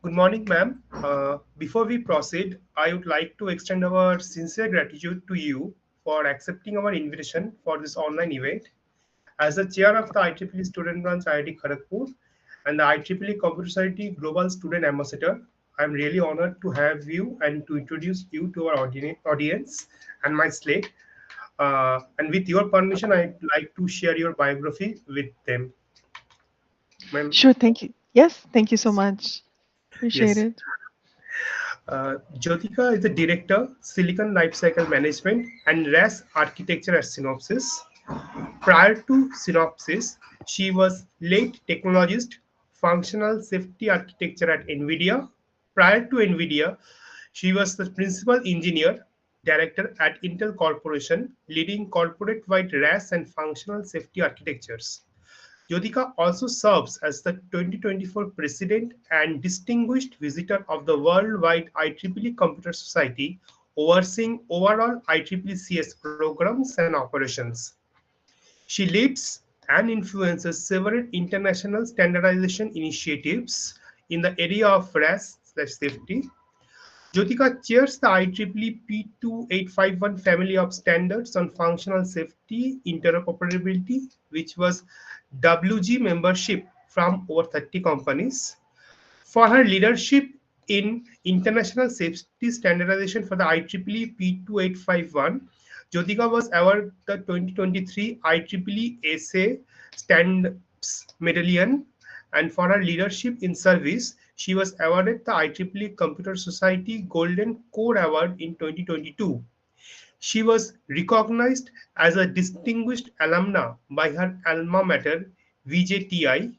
Good morning, ma'am. Before we proceed, I would like to extend our sincere gratitude to you for accepting our invitation for this online event. As the chair of the IEEE Student Branch IIT Kharagpur and the IEEE Computer Society Global Student Ambassador, I'm really honored to have you and to introduce you to our audience and my slate. And with your permission, I'd like to share your biography with them. Ma'am, Sure, thank you. Yes, thank you so much. Appreciate yes. it. Jyotika is the director, Silicon Lifecycle Management and RAS Architecture at Synopsys. Prior to Synopsys, she was lead technologist, functional safety architecture at NVIDIA. Prior to NVIDIA, she was the principal engineer, director at Intel Corporation, leading corporate-wide RAS and functional safety architectures. Jyotika also serves as the 2024 President and Distinguished Visitor of the Worldwide IEEE Computer Society, overseeing overall IEEE CS programs and operations. She leads and influences several international standardization initiatives in the area of RAS/safety. Jyotika chairs the IEEE P2851 family of standards on functional safety interoperability, which was WG membership from over 30 companies. For her leadership in international safety standardization for the IEEE P2851, Jyotika was awarded the 2023 IEEE SA Standards Medallion, and for her leadership in service, she was awarded the IEEE Computer Society Golden Core Award in 2022. She was recognized as a distinguished alumna by her alma mater, VJTI.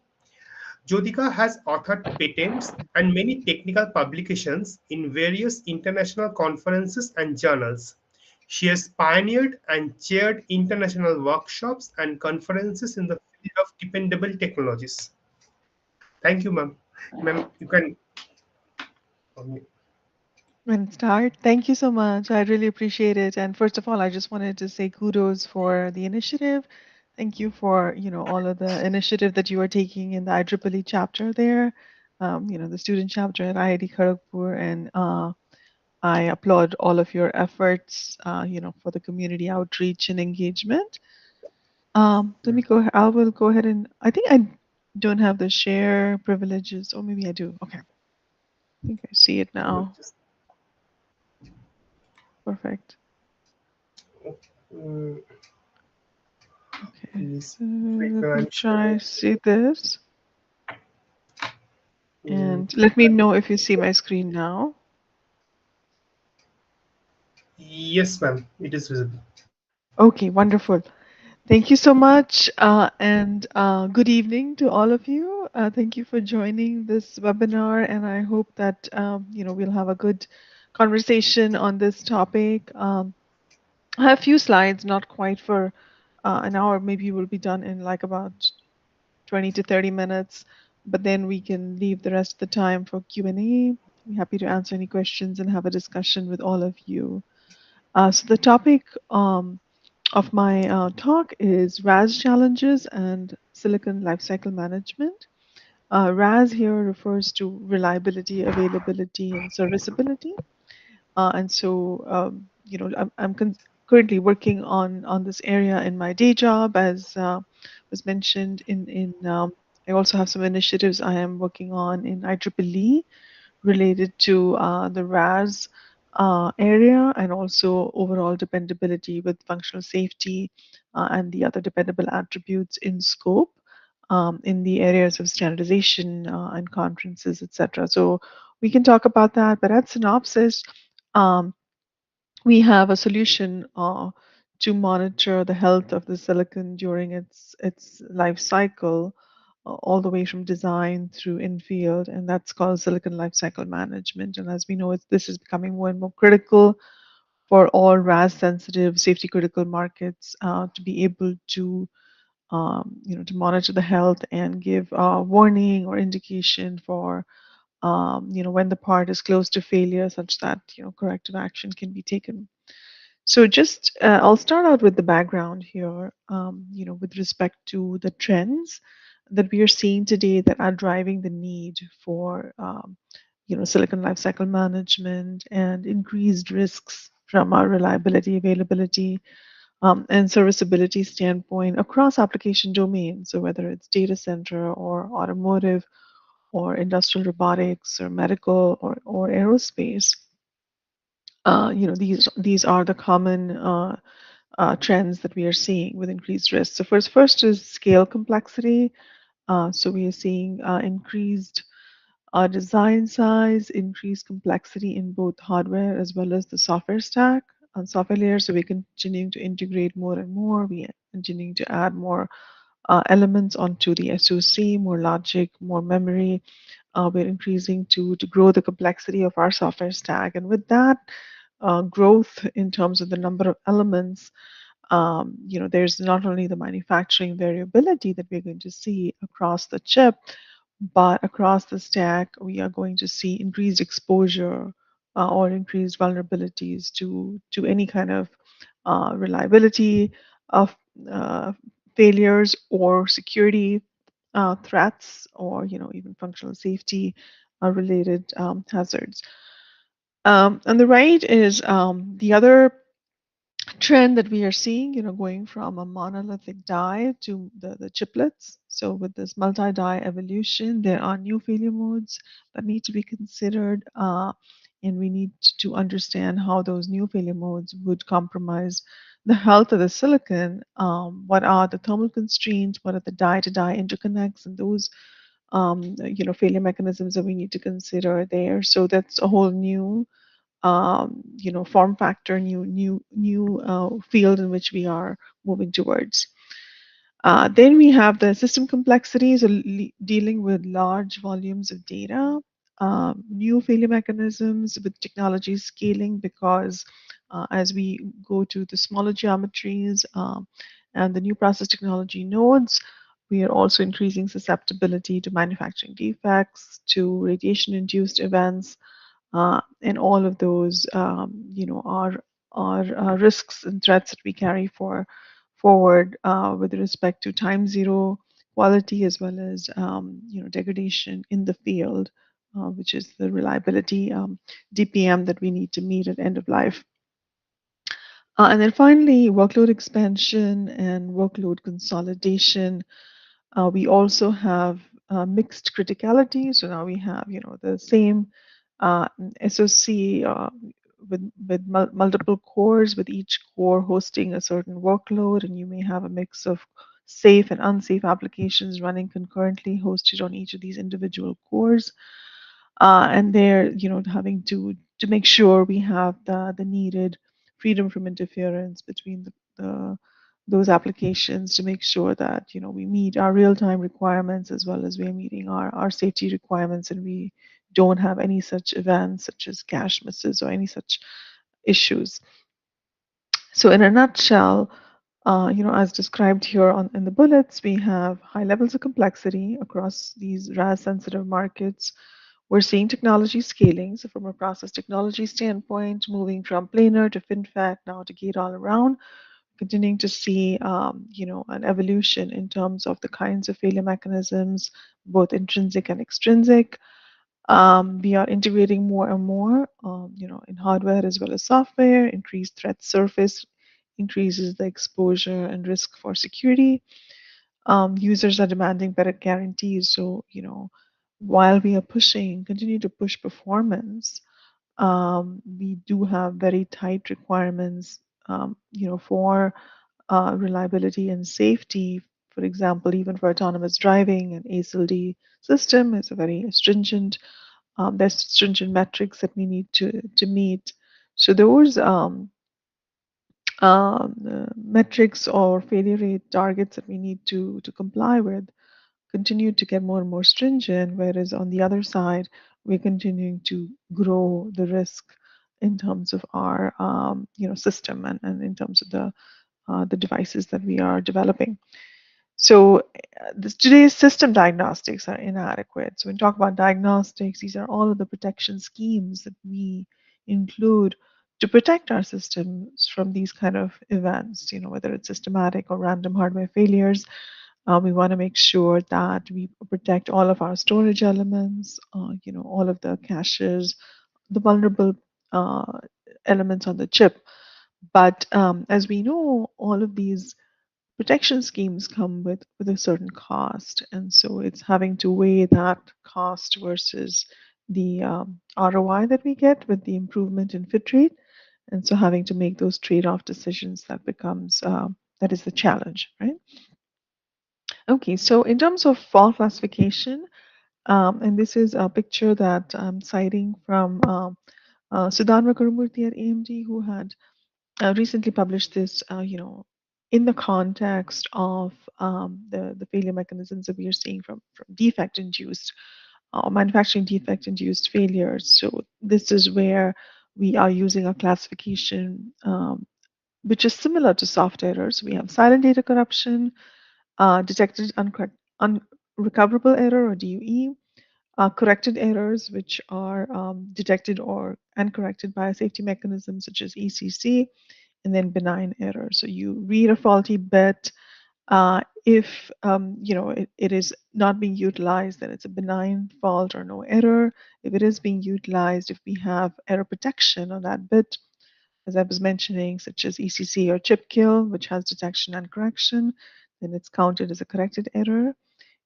Jyotika has authored patents and many technical publications in various international conferences and journals. She has pioneered and chaired international workshops and conferences in the field of dependable technologies. Thank you, ma'am. Ma'am, you can. And start. Thank you so much. I really appreciate it. And first of all, I just wanted to say kudos for the initiative. Thank you for, all of the initiative that you are taking in the IEEE chapter there, the student chapter at IIT Kharagpur. And I applaud all of your efforts, for the community outreach and engagement. Let me go. I will go ahead and I think I don't have the share privileges, or maybe I do. Okay, I think I see it now. Perfect. Mm, Okay, please so click let me and try share. see this, Mm, and let me know if you see my screen now. yes, ma'am. It is visible. Okay, wonderful. Thank you so much, and good evening to all of you. Thank you for joining this webinar, and I hope that we'll have a good conversation on this topic. I have a few slides, not quite for an hour. Maybe we'll be done in like about 20 to 30 minutes, but then we can leave the rest of the time for Q&A. I'm happy to answer any questions and have a discussion with all of you. So the topic of my talk is RAS challenges and silicon lifecycle management. RAS here refers to reliability, availability, and serviceability. And so, I'm currently working on this area in my day job, as was mentioned. I also have some initiatives I am working on in IEEE related to the RAS area, and also overall dependability with functional safety and the other dependable attributes in scope in the areas of standardization and conferences, etc. So we can talk about that, but at Synopsys, um, we have a solution to monitor the health of the silicon during its life cycle, all the way from design through in-field, and that's called silicon lifecycle management. And as we know, this is becoming more and more critical for all RAS-sensitive, safety-critical markets to be able to, to monitor the health and give warning or indication for, when the part is close to failure, such that corrective action can be taken. So just I'll start out with the background here, with respect to the trends that we are seeing today that are driving the need for silicon lifecycle management and increased risks from our reliability, availability, and serviceability standpoint across application domains. So whether it's data center or automotive or industrial robotics or medical or aerospace, these are the common trends that we are seeing with increased risk. So first is scale complexity. So we are seeing increased design size, increased complexity in both hardware as well as the software stack and software layer. So we're continuing to integrate more and more. We are continuing to add more elements onto the SOC, more logic, more memory. We're increasing to grow the complexity of our software stack. And with that growth in terms of the number of elements, there's not only the manufacturing variability that we're going to see across the chip, but across the stack, we are going to see increased exposure or increased vulnerabilities to any kind of reliability of uh, failures or security threats, or even functional safety related hazards. On the right is the other trend that we are seeing, going from a monolithic die to the chiplets. So with this multi-die evolution, there are new failure modes that need to be considered, and we need to understand how those new failure modes would compromise the health of the silicon. What are the thermal constraints? What are the die-to-die interconnects? And those, failure mechanisms that we need to consider there. So that's a whole new form factor, new field in which we are moving towards. Then we have the system complexities, dealing with large volumes of data, new failure mechanisms with technology scaling, because as we go to the smaller geometries and the new process technology nodes, we are also increasing susceptibility to manufacturing defects, to radiation-induced events, and all of those, are risks and threats that we carry forward with respect to time zero quality, as well as degradation in the field, which is the reliability DPM that we need to meet at end of life. And then finally, workload expansion and workload consolidation. We also have mixed criticality. So now we have, the same SOC with multiple cores, with each core hosting a certain workload, and you may have a mix of safe and unsafe applications running concurrently, hosted on each of these individual cores. And they're, having to make sure we have the needed freedom from interference between the those applications, to make sure that we meet our real-time requirements as well as we're meeting our safety requirements, and we don't have any such events such as cache misses or any such issues. So in a nutshell, as described here in the bullets, we have high levels of complexity across these RAS sensitive markets. We're seeing technology scaling. So from a process technology standpoint, moving from planar to FinFET, now to gate all around, continuing to see, an evolution in terms of the kinds of failure mechanisms, both intrinsic and extrinsic. We are integrating more and more, in hardware as well as software. Increased threat surface increases the exposure and risk for security. Users are demanding better guarantees. So, while we are continue to push performance, we do have very tight requirements, for reliability and safety. For example, even for autonomous driving, an ASIL-D system is a very stringent. There's stringent metrics that we need to meet. So those metrics or failure rate targets that we need to comply with continue to get more and more stringent, whereas on the other side, we're continuing to grow the risk in terms of our system, and in terms of the devices that we are developing. So today's system diagnostics are inadequate. So when we talk about diagnostics, these are all of the protection schemes that we include to protect our systems from these kind of events, whether it's systematic or random hardware failures. We want to make sure that we protect all of our storage elements, all of the caches, the vulnerable uh, elements on the chip. But as we know, all of these protection schemes come with a certain cost, and so it's having to weigh that cost versus the ROI that we get with the improvement in fit rate, and so having to make those trade-off decisions that is the challenge, right? Okay, so in terms of fall classification, and this is a picture that I'm citing from Sudhanva Gurumurthy at AMD, who had recently published this, in the context of the failure mechanisms that we are seeing from defect-induced manufacturing defect-induced failures. So this is where we are using a classification which is similar to soft errors. We have silent data corruption, detected unrecoverable error or DUE, corrected errors which are detected or uncorrected by a safety mechanism such as ECC, and then benign error. So you read a faulty bit. If it is not being utilized, then it's a benign fault or no error. If it is being utilized, if we have error protection on that bit, as I was mentioning, such as ECC or chip kill, which has detection and correction, then it's counted as a corrected error.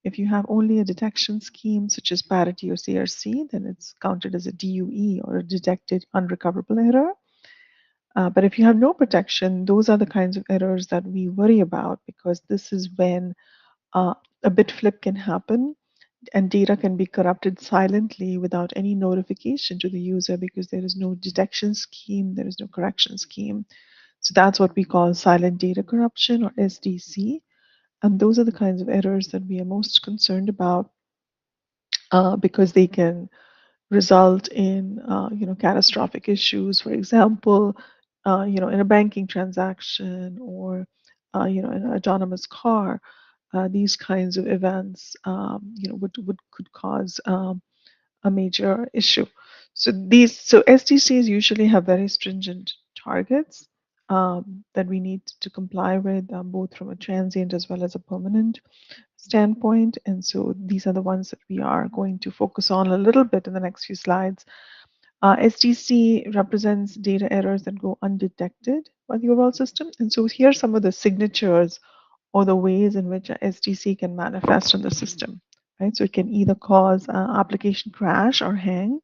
If you have only a detection scheme, such as parity or CRC, then it's counted as a DUE or a detected unrecoverable error. But if you have no protection, those are the kinds of errors that we worry about, because this is when uh, a bit flip can happen and data can be corrupted silently without any notification to the user, because there is no detection scheme, there is no correction scheme. So that's what we call silent data corruption, or SDC. And those are the kinds of errors that we are most concerned about, because they can result in catastrophic issues. For example, in a banking transaction, or in an autonomous car, these kinds of events would could cause a major issue. So SDCs usually have very stringent targets that we need to comply with, both from a transient as well as a permanent standpoint. And so these are the ones that we are going to focus on a little bit in the next few slides. SDC represents data errors that go undetected by the overall system. And so here are some of the signatures or the ways in which a SDC can manifest in the system, right? So it can either cause application crash or hang.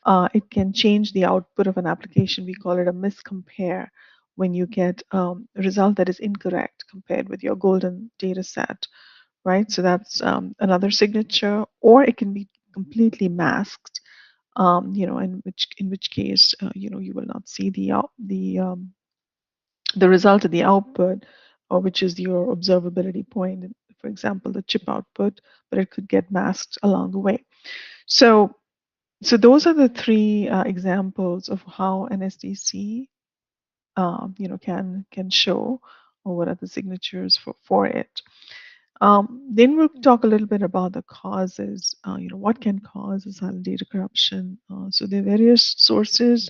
It can change the output of an application. We call it a miscompare, when you get a result that is incorrect compared with your golden data set, right? So that's another signature. Or it can be completely masked, in which case, you will not see the result of the output, or which is your observability point, for example, the chip output, but it could get masked along the way. So those are the three examples of how an SDC can show, or what are the signatures for it. Then we'll talk a little bit about the causes. What can cause a silent data corruption? So there are various sources.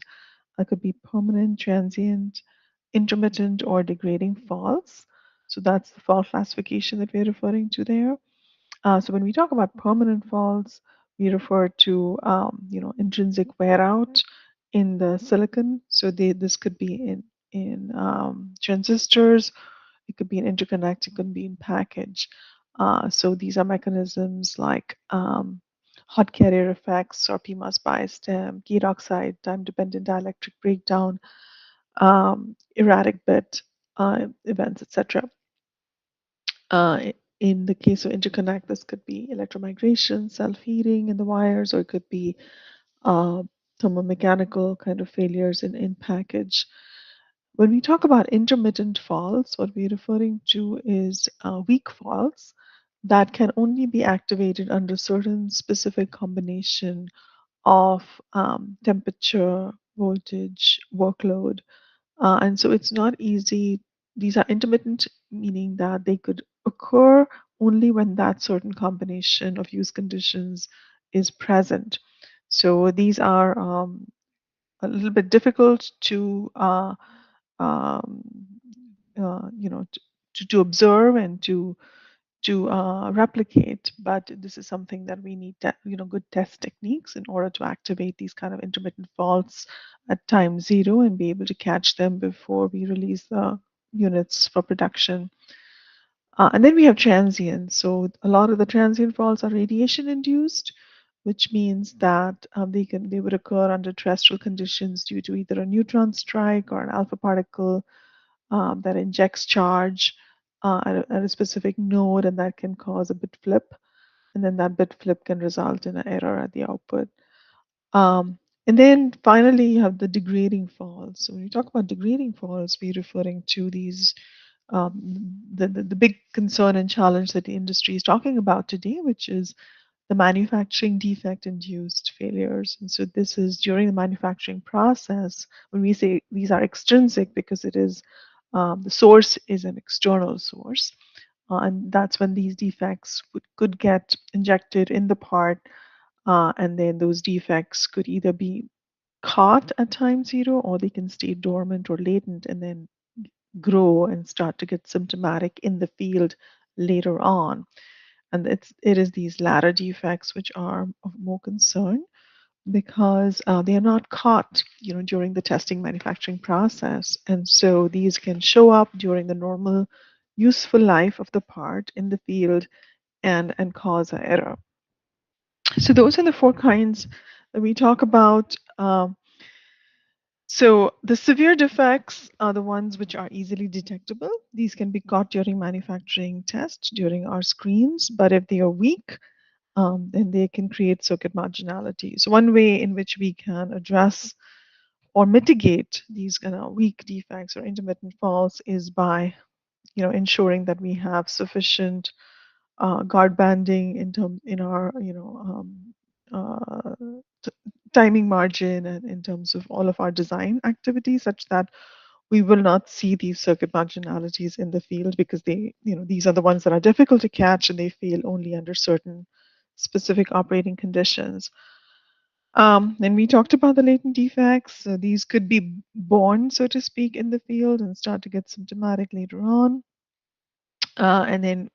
It could be permanent, transient, intermittent, or degrading faults. So that's the fault classification that we're referring to there. So when we talk about permanent faults, we refer to intrinsic wear out in the silicon. So this could be in transistors, it could be in interconnect, it could be in package. So these are mechanisms like hot carrier effects, or PMOS bias stem, gate oxide, time-dependent dielectric breakdown, erratic bit events, etc. In the case of interconnect, this could be electromigration, self-heating in the wires, or it could be uh, thermomechanical kind of failures in package. When we talk about intermittent faults, what we're referring to is weak faults that can only be activated under certain specific combination of temperature, voltage, workload, and so it's not easy. These are intermittent, meaning that they could occur only when that certain combination of use conditions is present. So these are a little bit difficult um, to observe and to replicate, but this is something that we need good test techniques in order to activate these kind of intermittent faults at time zero and be able to catch them before we release the units for production. And then we have transients. So a lot of the transient faults are radiation induced, which means that they would occur under terrestrial conditions due to either a neutron strike or an alpha particle that injects charge at a specific node, and that can cause a bit flip. And then that bit flip can result in an error at the output. And then finally, you have the degrading faults. So when we talk about degrading faults, we're referring to these the big concern and challenge that the industry is talking about today, which is the manufacturing defect induced failures. And so this is during the manufacturing process when we say these are extrinsic because it is the source is an external source. And that's when these defects could get injected in the part. And then those defects could either be caught at time zero or they can stay dormant or latent and then grow and start to get symptomatic in the field later on. And it is these latter defects which are of more concern because they are not caught, during the testing manufacturing process. And so these can show up during the normal useful life of the part in the field and cause an error. So those are the four kinds that we talk about. So the severe defects are the ones which are easily detectable. These can be caught during manufacturing tests, during our screens, but if they are weak, then they can create circuit marginality. So one way in which we can address or mitigate these kind of weak defects or intermittent faults is by, ensuring that we have sufficient guard banding in our, uh, t- timing margin and in terms of all of our design activities, such that we will not see these circuit marginalities in the field because these are the ones that are difficult to catch and they fail only under certain specific operating conditions. And we talked about the latent defects. So these could be born, so to speak, in the field and start to get symptomatic later on. And then,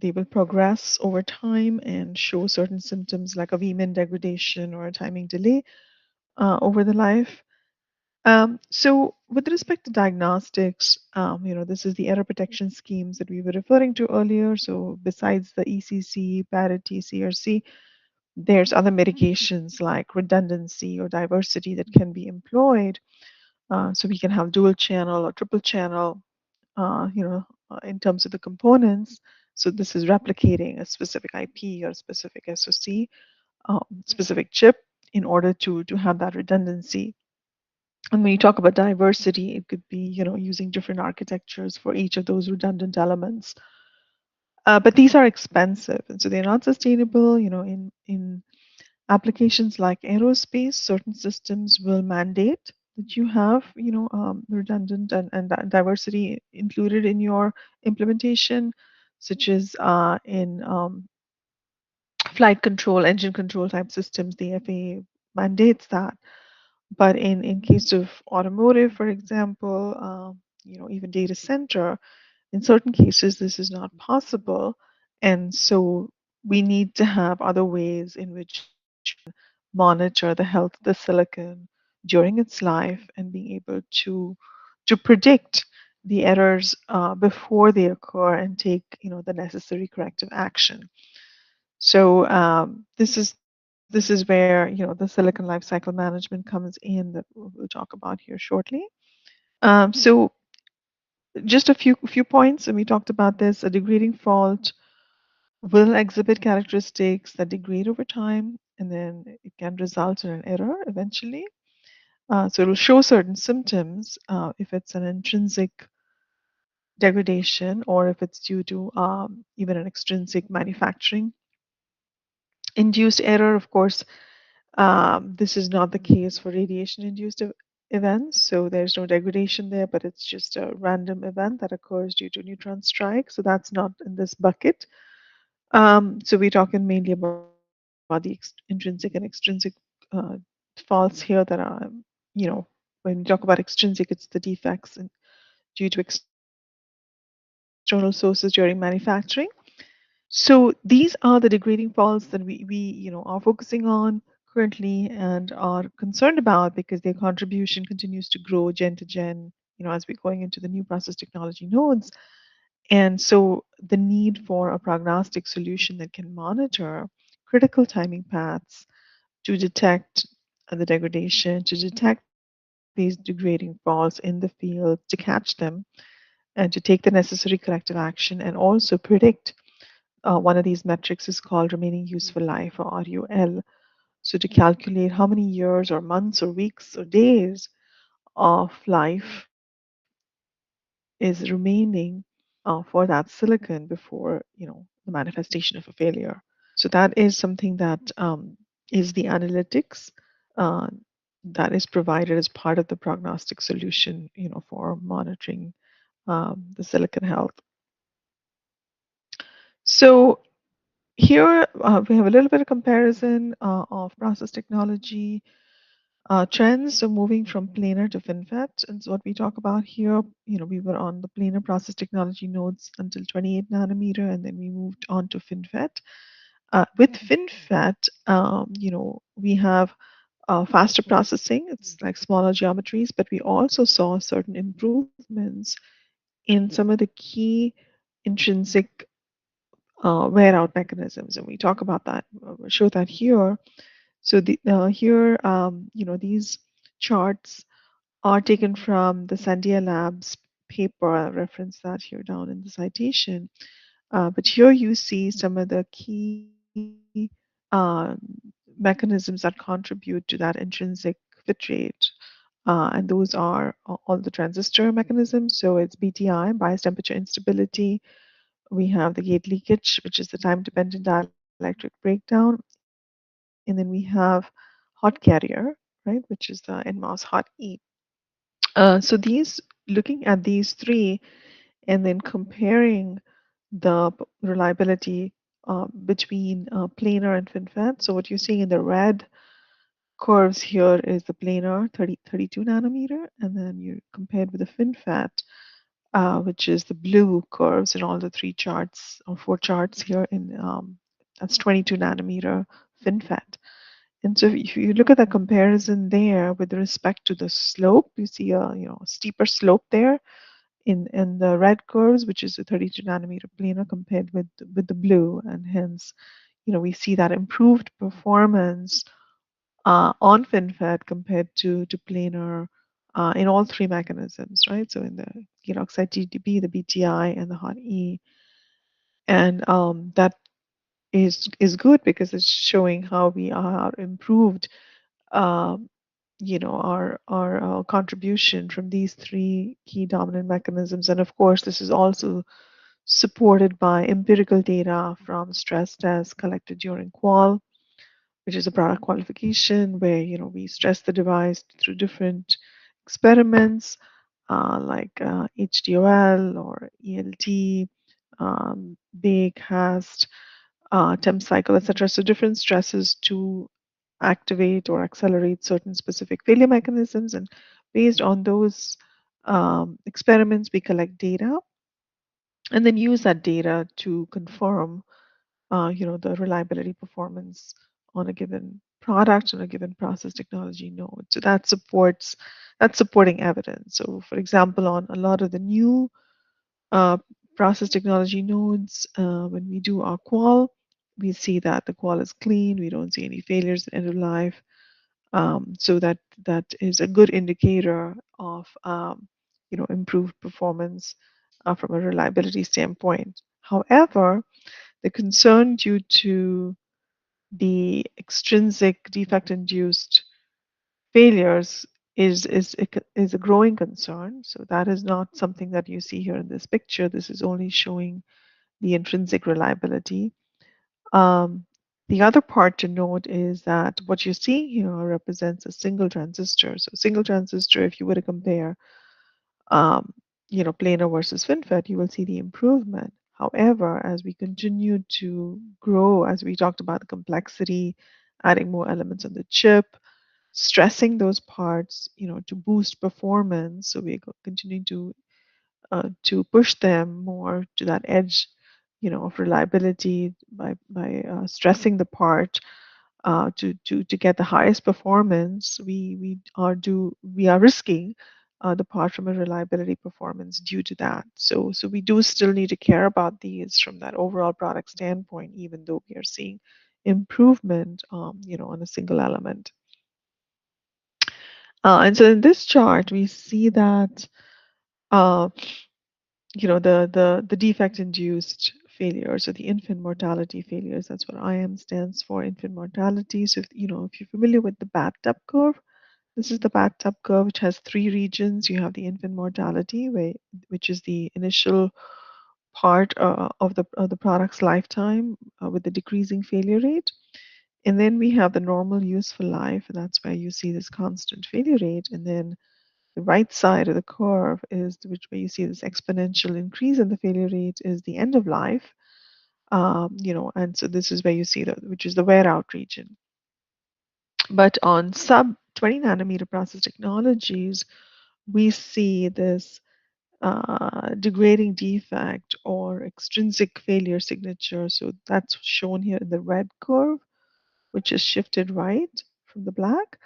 they will progress over time and show certain symptoms like a V-min degradation or a timing delay over the life. So with respect to diagnostics, this is the error protection schemes that we were referring to earlier. So besides the ECC, parity, CRC, there's other mitigations like redundancy or diversity that can be employed. So we can have dual channel or triple channel, in terms of the components. So this is replicating a specific IP or a specific SOC, specific chip in order to have that redundancy. And when you talk about diversity, it could be, using different architectures for each of those redundant elements. But these are expensive, and so they're not sustainable. In applications like aerospace, certain systems will mandate that you have, redundant and diversity included in your implementation, such as in flight control, engine control type systems. The FAA mandates that. But in case of automotive, for example, even data center, in certain cases, this is not possible. And so we need to have other ways in which we can monitor the health of the silicon during its life and being able to predict the errors before they occur and take the necessary corrective action. So this is where the silicon lifecycle management comes in that we'll talk about here shortly. So just a few points, and we talked about this. A degrading fault will exhibit characteristics that degrade over time, and then it can result in an error eventually. So it'll show certain symptoms if it's an intrinsic degradation or if it's due to even an extrinsic manufacturing induced error. Of course, this is not the case for radiation induced events. So there's no degradation there, but it's just a random event that occurs due to neutron strike. So that's not in this bucket. So we're talking mainly about the intrinsic and extrinsic uh, faults here that are, when we talk about extrinsic, it's the defects due to external sources during manufacturing. So these are the degrading faults that we are focusing on currently and are concerned about because their contribution continues to grow gen to gen, as we're going into the new process technology nodes. And so the need for a prognostic solution that can monitor critical timing paths to detect the degradation, to detect these degrading faults in the field, to catch them, and to take the necessary corrective action, and also predict. One of these metrics is called remaining useful life, or RUL. So to calculate how many years or months or weeks or days of life is remaining for that silicon before the manifestation of a failure. So that is something that is the analytics uh, that is provided as part of the prognostic solution, for monitoring the silicon health. So here we have a little bit of comparison of process technology trends. So moving from planar to FinFET, and so what we talk about here, we were on the planar process technology nodes until 28 nanometer, and then we moved on to FinFET. With FinFET, we have faster processing. It's like smaller geometries, but we also saw certain improvements in some of the key intrinsic wear out mechanisms, and we talk about that. We'll show that here. So here, these charts are taken from the Sandia Labs paper. I reference that here down in the citation. But here you see some of the key mechanisms that contribute to that intrinsic fit rate. And those are all the transistor mechanisms. So it's BTI, bias temperature instability. We have the gate leakage, which is the time dependent dielectric breakdown. And then we have hot carrier, right, which is the NMOS hot E. So looking at these three and then comparing the reliability between planar and FinFET. So what you're seeing in the red curves here is the planar 32 nanometer, and then you compared with the FinFET, which is the blue curves in all the three charts or four charts here in that's 22 nanometer FinFET. And so if you look at the comparison there with respect to the slope, you see a steeper slope there in the red curves, which is the 32 nanometer planar compared with the blue, and hence we see that improved performance on FinFET compared to planar in all three mechanisms, right? So in the gate oxide TDP, the BTI, and the hot E, and that is good because it's showing how we are improved um, our contribution from these three key dominant mechanisms. And of course, this is also supported by empirical data from stress tests collected during qual, which is a product qualification where we stress the device through different experiments like HDOL or ELT, bake, HAST, temp cycle, etc. So different stresses to activate or accelerate certain specific failure mechanisms. And based on those experiments, we collect data and then use that data to confirm, the reliability performance on a given product on a given process technology node. So that's supporting evidence. So, for example, on a lot of the new uh, process technology nodes, when we do our qual, we see that the qual is clean. We don't see any failures at end of life. So that is a good indicator of improved performance from a reliability standpoint. However, the concern due to the extrinsic defect-induced failures is a growing concern. So that is not something that you see here in this picture. This is only showing the intrinsic reliability. Um, the other part to note is that what you're seeing here represents a single transistor. So single transistor, if you were to compare, um, planar versus FinFET, you will see the improvement. However, as we continue to grow, as we talked about the complexity, adding more elements on the chip, stressing those parts, to boost performance. So we're continuing to push them more to that edge of reliability by stressing the part to get the highest performance, we are risking the part from a reliability performance due to that. So we do still need to care about these from that overall product standpoint, even though we are seeing improvement, on a single element. And so in this chart, we see that uh, the defect induced failures, or the infant mortality failures. That's what IM stands for, infant mortality. So if you're familiar with the bathtub curve, this is the bathtub curve, which has three regions. You have the infant mortality, which is the initial part of the product's lifetime with the decreasing failure rate. And then we have the normal useful life, and that's where you see this constant failure rate. And then the right side of the curve is which where you see this exponential increase in the failure rate is the end of life. And so this is where you see which is the wear out region. But on sub 20 nanometer process technologies, we see this degrading defect or extrinsic failure signature. So that's shown here in the red curve, which is shifted right from the black.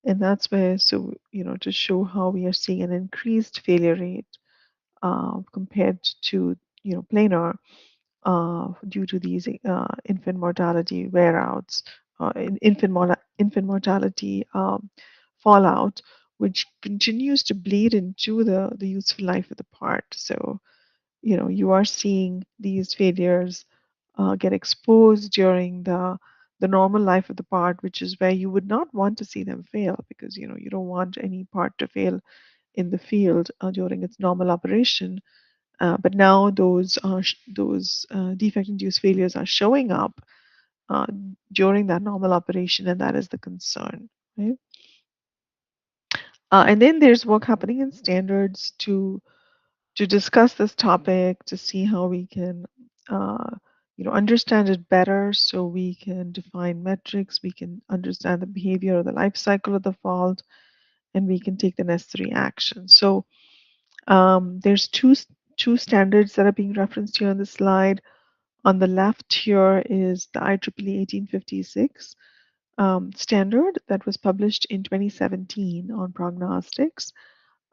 And that's where, so, to show how we are seeing an increased failure rate compared to, planar due to these infant mortality wear outs, infant mortality fallout, which continues to bleed into the useful life of the part. So, you are seeing these failures get exposed during the normal life of the part, which is where you would not want to see them fail, because you don't want any part to fail in the field during its normal operation. But now those defect-induced failures are showing up uh, during that normal operation, and that is the concern, right? And then there's work happening in standards to discuss this topic, to see how we can understand it better, so we can define metrics, we can understand the behavior or the life cycle of the fault, and we can take the necessary action. So there's two standards that are being referenced here on the slide. On the left here is the IEEE 1856 standard that was published in 2017 on prognostics.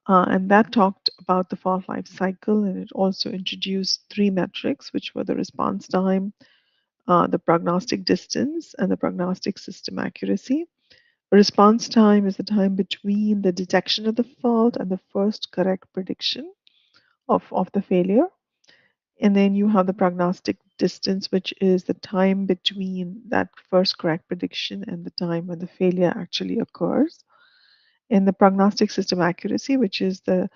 And that talked about the fault life cycle, and it also introduced three metrics, which were the response time, the prognostic distance, and the prognostic system accuracy. Response time is the time between the detection of the fault and the first correct prediction of the failure. And then you have the prognostic distance, which is the time between that first correct prediction and the time when the failure actually occurs. And the prognostic system accuracy, which is the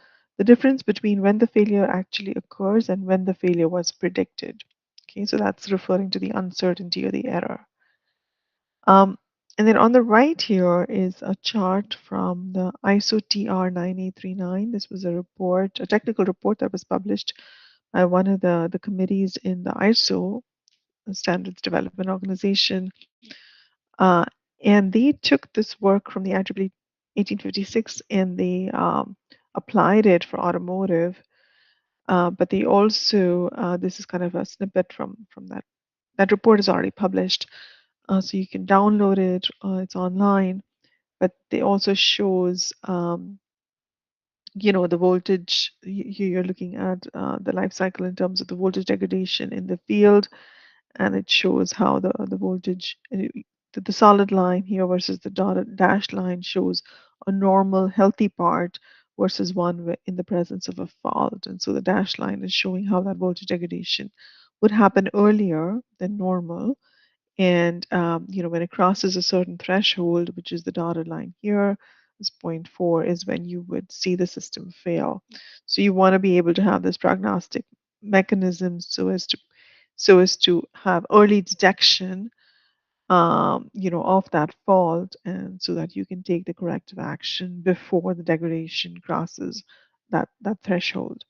difference between when the failure actually occurs and when the failure was predicted. Okay, so that's referring to the uncertainty or the error. Um, and then on the right here is a chart from the ISO TR 9839. This was a report, a technical report that was published by one of the committees in the ISO, the Standards Development Organization. Uh, and they took this work from the IEEE 1856 and they applied it for automotive. But they also, this is kind of a snippet from that. That report is already published, so you can download it. It's online, but they also shows, the voltage. You're looking at the life cycle in terms of the voltage degradation in the field, and it shows how the voltage, the solid line here versus the dotted dashed line shows a normal healthy part versus one in the presence of a fault. And so the dashed line is showing how that voltage degradation would happen earlier than normal. And when it crosses a certain threshold, which is the dotted line here, this 0.4 is when you would see the system fail. So you want to be able to have this prognostic mechanism so as to have early detection, of that fault, and so that you can take the corrective action before the degradation crosses that threshold.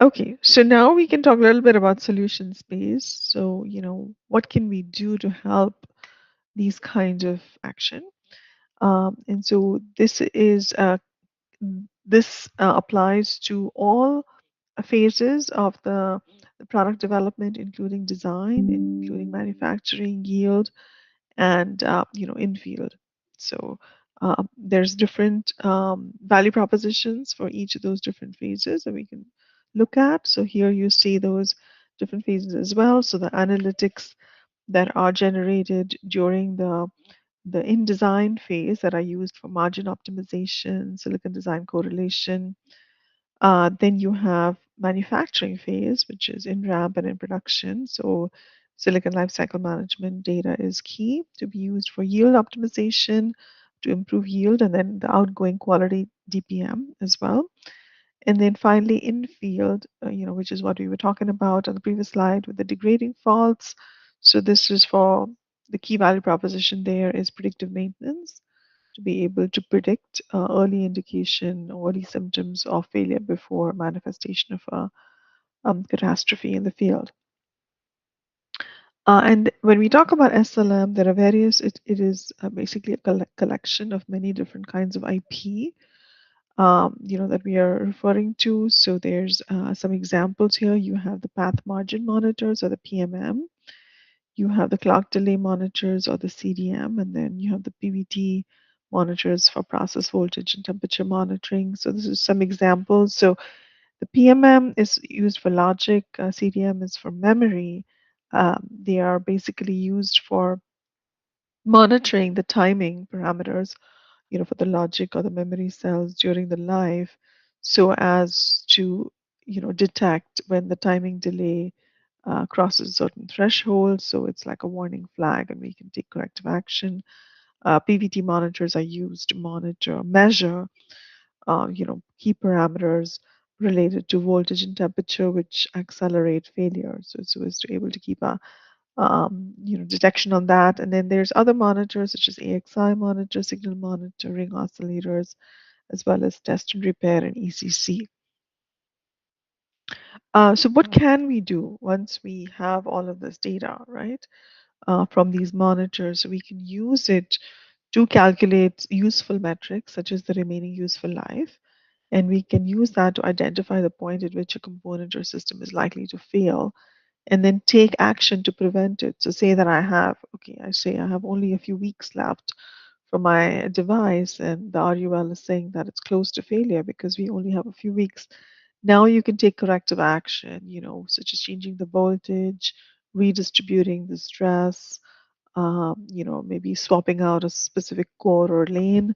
Okay, so now we can talk a little bit about solution space. So, what can we do to help these kinds of action? And so this applies to all phases of the product development, including design, including manufacturing, yield, and in field. So there's different value propositions for each of those different phases that we can look at. So here you see those different phases as well. So the analytics that are generated during the in design phase that are used for margin optimization, silicon design correlation. Then you have manufacturing phase, which is in ramp and in production. So silicon lifecycle management data is key to be used for yield optimization to improve yield, and then the outgoing quality DPM as well. And then finally in field, which is what we were talking about on the previous slide with the degrading faults. So this is for the key value proposition there is predictive maintenance to be able to predict early indication or early symptoms of failure before manifestation of a catastrophe in the field. And when we talk about SLM, there are various, it is basically a collection of many different kinds of IP, that we are referring to. So there's some examples here. You have the path margin monitors or the PMM. You have the clock delay monitors or the CDM, and then you have the PVT monitors for process voltage and temperature monitoring. So this is some examples. So the PMM is used for logic, CDM is for memory. They are basically used for monitoring the timing parameters, for the logic or the memory cells during the life, so as to, detect when the timing delay crosses certain thresholds. So it's like a warning flag, and we can take corrective action. PVT monitors are used to monitor, measure, key parameters related to voltage and temperature, which accelerate failure. So it's able to keep a detection on that. And then there's other monitors such as AXI monitor, signal monitoring oscillators, as well as test and repair and ECC. So what can we do once we have all of this data, right, from these monitors? So we can use it to calculate useful metrics such as the remaining useful life. And we can use that to identify the point at which a component or system is likely to fail and then take action to prevent it. So say that I say I have only a few weeks left for my device, and the RUL is saying that it's close to failure because we only have a few weeks. Now you can take corrective action, such as changing the voltage, redistributing the stress, maybe swapping out a specific core or lane,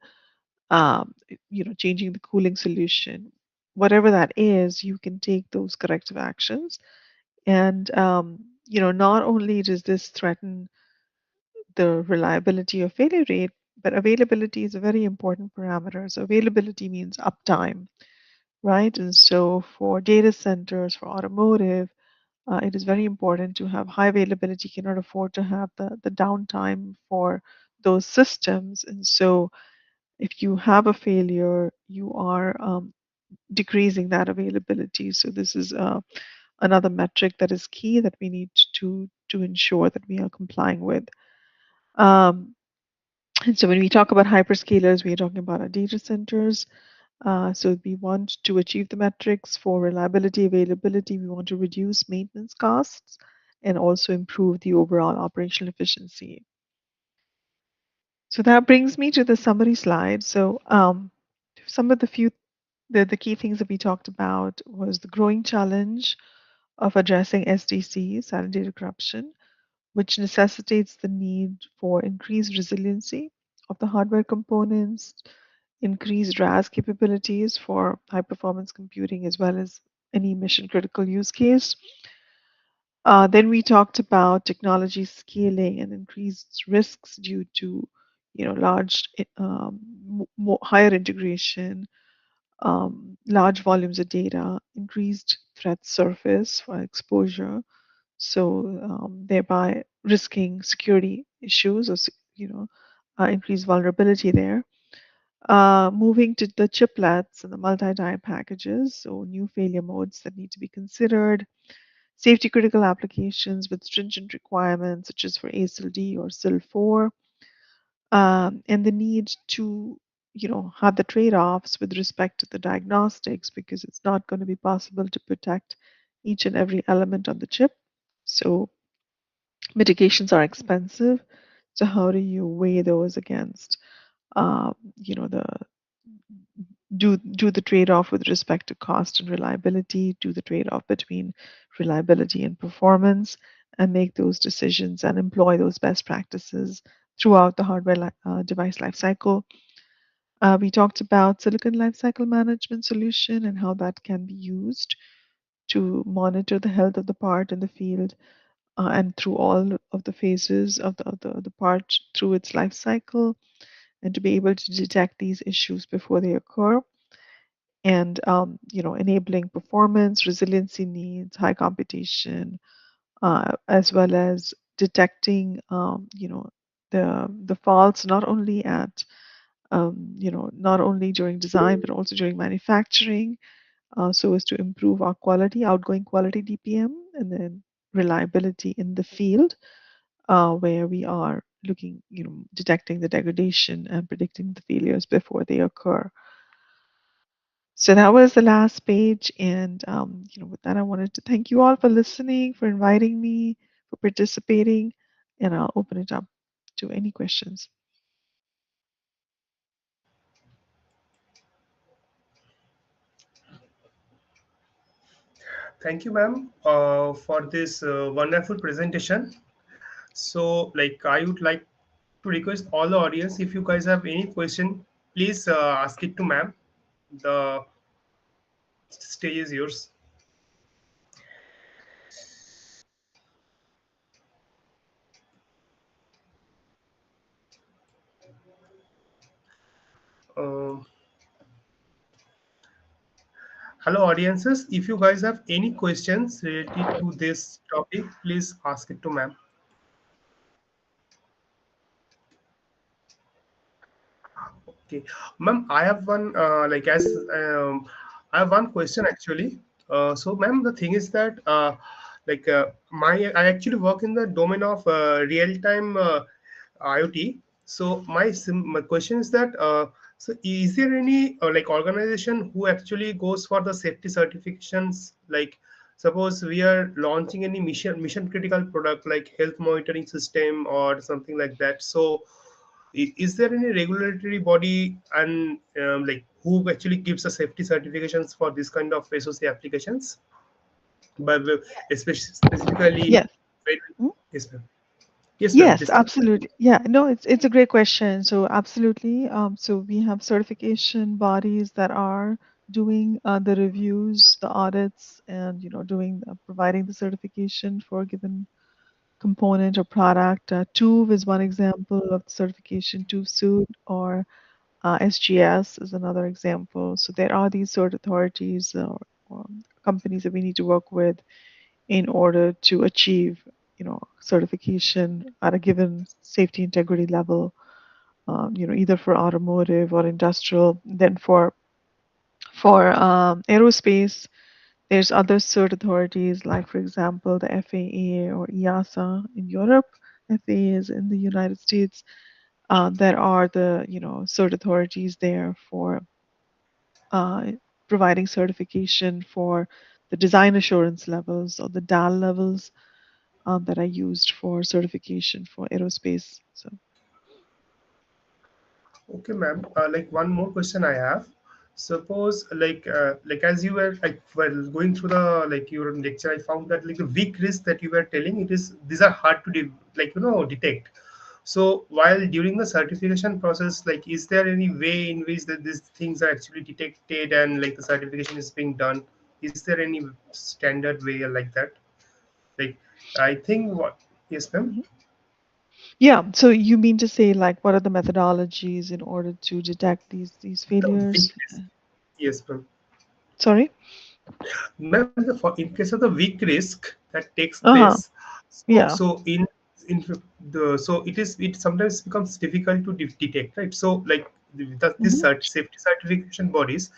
changing the cooling solution. Whatever that is, you can take those corrective actions. And, not only does this threaten the reliability or failure rate, but availability is a very important parameter. So availability means uptime, right? And so for data centers, for automotive, it is very important to have high availability. You cannot afford to have the downtime for those systems. And so if you have a failure, you are decreasing that availability. So this is another metric that is key that we need to ensure that we are complying with. Um, and so when we talk about hyperscalers, we are talking about our data centers. So we want to achieve the metrics for reliability, availability. We want to reduce maintenance costs and also improve the overall operational efficiency. So that brings me to the summary slide. So some of the key things that we talked about was the growing challenge of addressing SDC, silent data corruption, which necessitates the need for increased resiliency of the hardware components, increased RAS capabilities for high performance computing, as well as any mission critical use case. Then we talked about technology scaling and increased risks due to large, higher integration, large volumes of data, increased threat surface for exposure, so thereby risking security issues or increased vulnerability there. Moving to the chiplets and the multi-die packages, so new failure modes that need to be considered, safety critical applications with stringent requirements such as for ASIL-D or SIL-4, and the need to have the trade-offs with respect to the diagnostics, because it's not going to be possible to protect each and every element on the chip. So mitigations are expensive. So how do you weigh those against, the do the trade-off with respect to cost and reliability, do the trade-off between reliability and performance, and make those decisions and employ those best practices throughout the device lifecycle. We talked about silicon lifecycle management solution and how that can be used to monitor the health of the part in the field, and through all of the phases of the part through its life cycle, and to be able to detect these issues before they occur, and enabling performance, resiliency needs, high competition, as well as detecting the faults not only at not only during design but also during manufacturing, so as to improve our quality, outgoing quality DPM, and then reliability in the field, where we are looking, detecting the degradation and predicting the failures before they occur. So that was the last page. And, with that, I wanted to thank you all for listening, for inviting me, for participating, and I'll open it up to any questions. Thank you, ma'am, for this wonderful presentation. So, like, I would like to request all the audience, if you guys have any question, please ask it to ma'am. The stage is yours. Um Hello, audiences. If you guys have any questions related to this topic, please ask it to ma'am. Okay, ma'am, I have one I have one question actually. So, ma'am, the thing is that I actually work in the domain of real-time IoT. So, my question is that so is there any like organization who actually goes for the safety certifications? Like, suppose we are launching any mission critical product like health monitoring system or something like that. So is there any regulatory body and like who actually gives the safety certifications for this kind of SOC applications? But especially specifically, Yes. when, Mm. yes, ma'am. Yes, ma'am. Yes, Please tell. absolutely. Yeah, no, it's a great question. So absolutely. So we have certification bodies that are doing the reviews, the audits, and doing providing the certification for a given component or product. TÜV is one example of the certification. TÜV Suit, or SGS is another example. So there are these sort of authorities, or companies that we need to work with in order to achieve, certification at a given safety integrity level. Either for automotive or industrial. Then for aerospace, there's other cert authorities, like for example the FAA or EASA in Europe. FAA is in the United States. There are the cert authorities there for uh, providing certification for the design assurance levels or the DAL levels, that are used for certification for aerospace. So, Okay, ma'am. Like one more question I have. Suppose like as you were like while going through the like your lecture, I found that like the weak risk that you were telling, it is these are hard to detect. So while during the certification process, like is there any way in which that these things are actually detected and like the certification is being done? Is there any standard way like that? Like I think what yes, ma'am. mhm. Yeah. So you mean to say, like, what are the methodologies in order to detect these The weak failures? risk. Yes, ma'am. Sorry. Ma'am, in case of the weak risk that takes Uh-huh. place, Yeah. so in the so it sometimes becomes difficult to detect, right? So like this Hmm. safety certification bodies,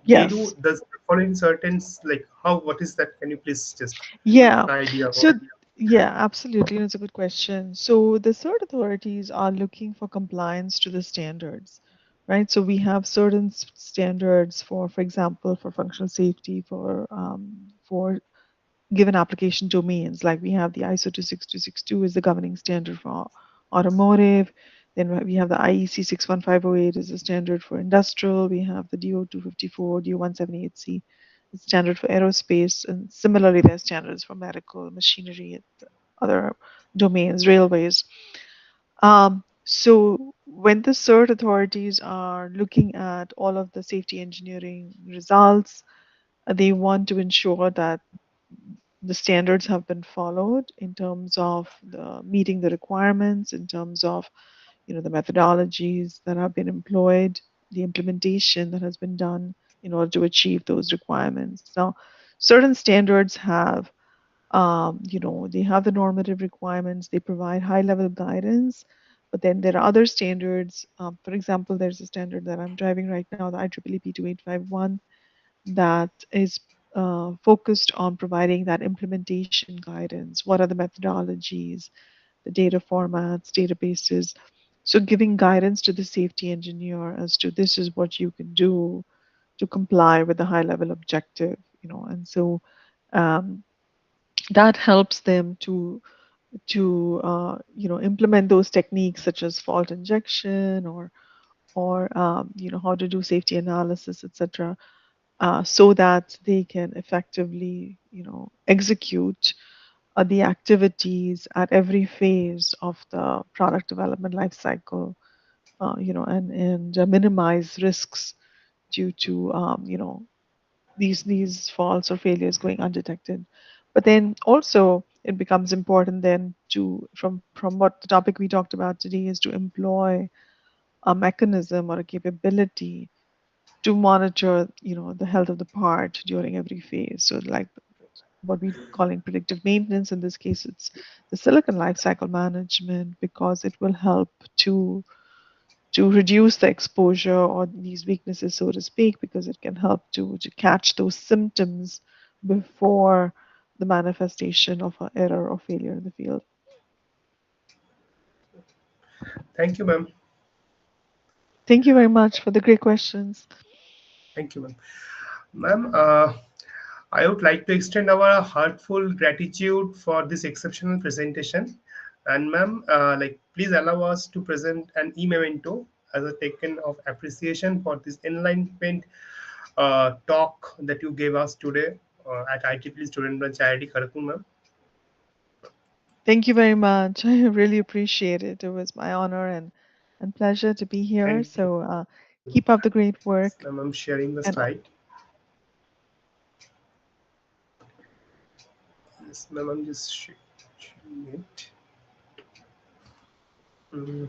they Yes. do the following certain like how what is that? Can you please just Yeah. idea about? So, yeah, absolutely. It's a good question. So the cert authorities are looking for compliance to the standards, right? So we have certain standards for example, for functional safety, for given application domains. Like we have the ISO 26262 is the governing standard for automotive. Then we have the IEC 61508 is the standard for industrial. We have the DO 254, DO 178C, it's standard for aerospace, and similarly, there's standards for medical, machinery, and other domains, railways. So when the cert authorities are looking at all of the safety engineering results, they want to ensure that the standards have been followed in terms of meeting the requirements, in terms of the methodologies that have been employed, the implementation that has been done in order to achieve those requirements. Now, certain standards have they have the normative requirements, they provide high level guidance, but then there are other standards. For example, there's a standard that I'm driving right now, the IEEE 2851, that is focused on providing that implementation guidance. What are the methodologies, the data formats, databases? So giving guidance to the safety engineer as to this is what you can do to comply with the high level objective, and so um, that helps them to implement those techniques such as fault injection or how to do safety analysis, etc., so that they can effectively execute the activities at every phase of the product development life cycle, and minimize risks due to these faults or failures going undetected. But then also it becomes important then to from what the topic we talked about today is to employ a mechanism or a capability to monitor the health of the part during every phase. So like what we calling predictive maintenance, in this case it's the silicon lifecycle management, because it will help to reduce the exposure or these weaknesses, so to speak, because it can help to catch those symptoms before the manifestation of an error or failure in the field. Thank you, ma'am. Thank you very much for the great questions. Thank you, ma'am. Ma'am, I would like to extend our heartful gratitude for this exceptional presentation. And ma'am, please allow us to present an e-memento as a token of appreciation for this enlightenment talk that you gave us today at IEEE Student Branch, IIT Kharagpur, ma'am. Thank you very much. I really appreciate it. It was my honor and pleasure to be here. Thank you. So keep up the great Yes, work. ma'am, I'm sharing the And slide. Yes, ma'am, I'm just sharing it. Mm.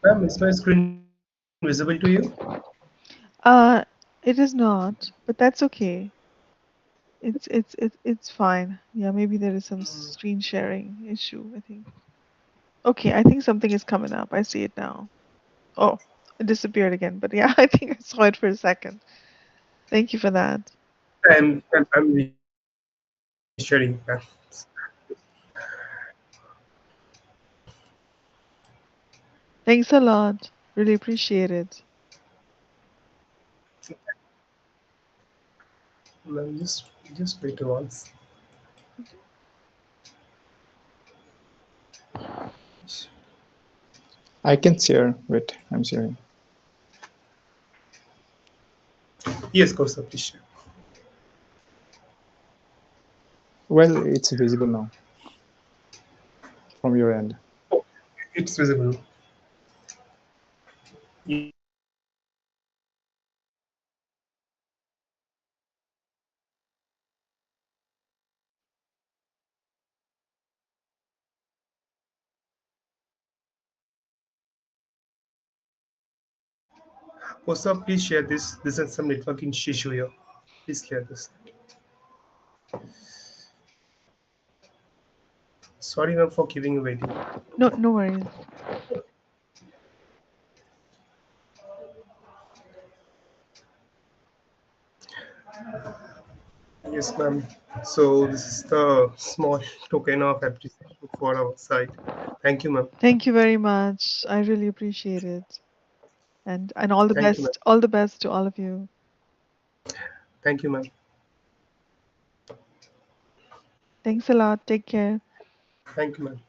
Ma'am, is my screen visible to you? uh, it is not, but that's okay. It's fine. Yeah, maybe there is some screen sharing issue, I think. Okay, I think something is coming up. I see it now. Oh, it disappeared again. But yeah, I think I saw it for a second. Thank you for that. I'm resharing, ma'am. Thanks a lot. Really appreciate it. Ma'am, just wait once. I can share. Wait, I'm sharing. Yes, Kaustav, please share. Well, it's visible now from your end. Oh, it's visible. Kaustav, please share this. This is some networking issue here. Please clear this. Sorry, ma'am, for keeping you waiting. No, no worries. Yes, ma'am. So this is the small token of appreciation for our side. Thank you, ma'am. Thank you very much. I really appreciate it. And all the Thank you, ma'am. best. All the best to all of you. Thank you, ma'am. Thanks a lot. Take care. Thank you, ma'am.